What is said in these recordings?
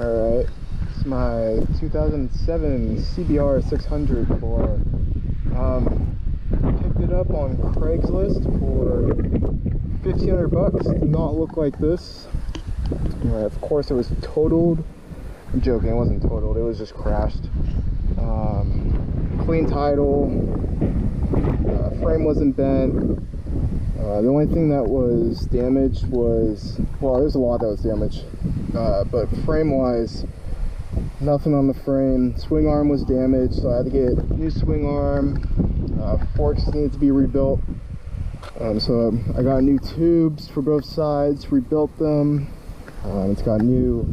Alright, it's my 2007 cbr600 car. Picked it up on Craigslist for 1,500 bucks. Did not look like this. Of course it was totaled. I'm joking, it wasn't totaled, it was just crashed. Clean title, frame wasn't bent. The only thing that was damaged was, well, there's a lot that was damaged, but frame wise, nothing on the frame. Swing arm was damaged, so I had to get a new swing arm. Forks needed to be rebuilt, so I got new tubes for both sides, rebuilt them. It's got new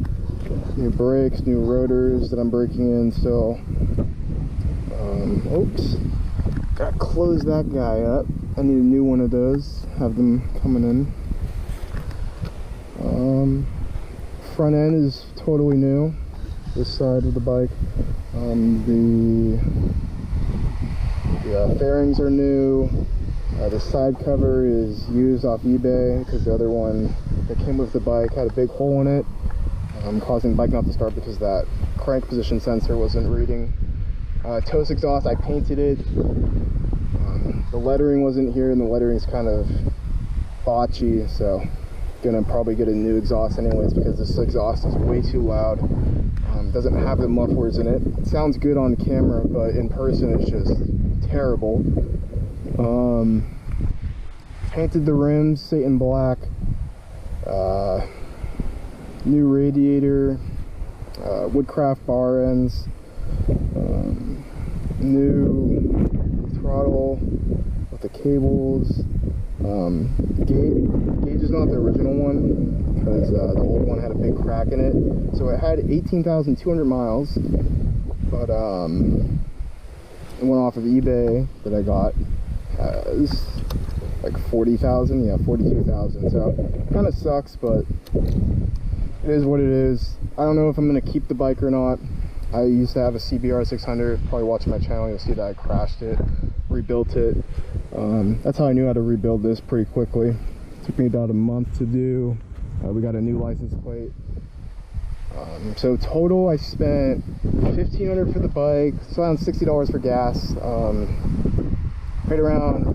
brakes, new rotors that I'm breaking in still. Oops, gotta close that guy up. I need a new one of those, have them coming in. Front end is totally new, this side of the bike. The fairings are new. The side cover is used off eBay because the other one that came with the bike had a big hole in it, causing the bike not to start because that crank position sensor wasn't reading. Toast exhaust, I painted it. The lettering wasn't here, and the lettering's kind of botchy, so gonna probably get a new exhaust anyways because this exhaust is way too loud. Doesn't have the mufflers in it. It sounds good on camera, but in person it's just terrible. Painted the rims Satan black. New radiator, woodcraft bar ends, new throttle with the cables. Gauge is not the original one because the old one had a big crack in it, so it had 18,200 miles, but it went off of eBay that I got as like 40,000, yeah, 42,000. So kind of sucks, but it is what it is. I don't know if I'm gonna keep the bike or not. I used to have a cbr600. Probably watching my channel, you'll see that I crashed it, rebuilt it. That's how I knew how to rebuild this pretty quickly. It took me about a month to do. We got a new license plate. So total I spent $1,500 for the bike, so around $60 for gas. Paid around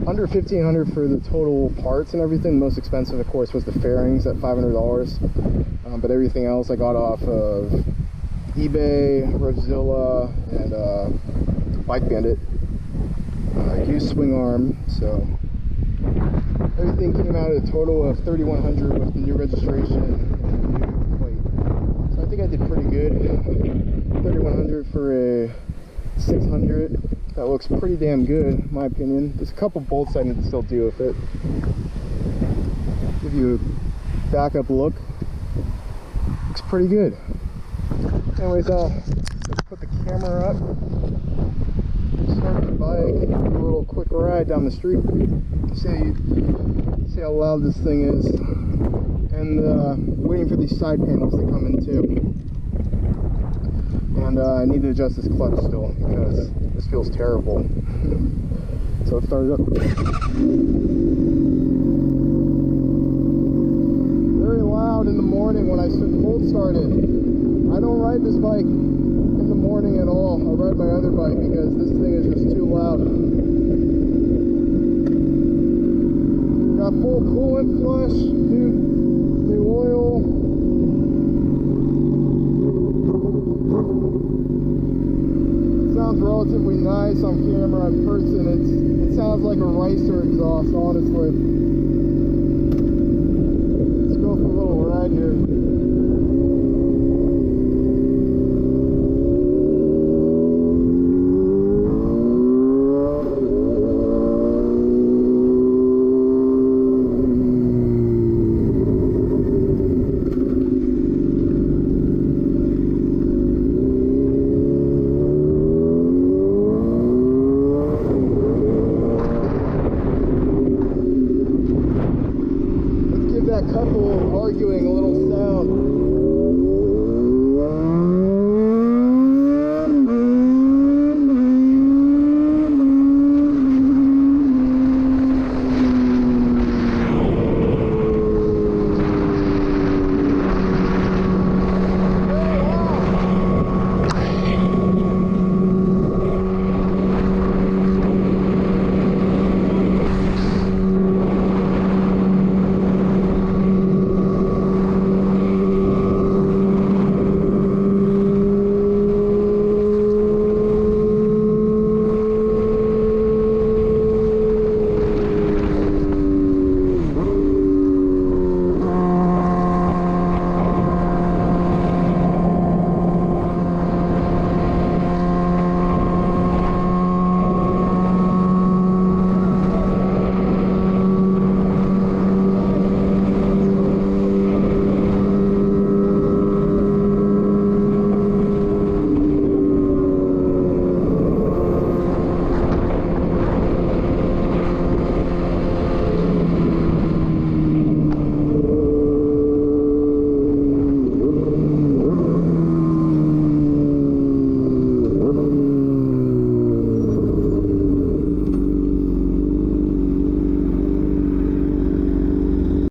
under $1,500 for the total parts and everything. The most expensive, of course, was the fairings at $500. But everything else I got off of eBay, Rosilla, and Bike Bandit. Used swing arm, so everything came out at a total of $3,100 with the new registration and the new plate. So I think I did pretty good. $3,100 for a 600. That looks pretty damn good, in my opinion. There's a couple bolts I need to still do with it. Give you a backup look. Looks pretty good. Anyways, let's put the camera up. Start the bike, do a little quick ride down the street. See how loud this thing is. And waiting for these side panels to come in too. And I need to adjust this clutch still because this feels terrible. So let's start it up. Very loud in the morning when I cold started. I don't ride this bike in the morning at all. I ride my other bike because this thing is just too loud. Got full coolant flush, new oil. It sounds relatively nice on camera. In person, it sounds like a ricer exhaust, honestly. Let's go for a little ride here. Couple arguing a little sound.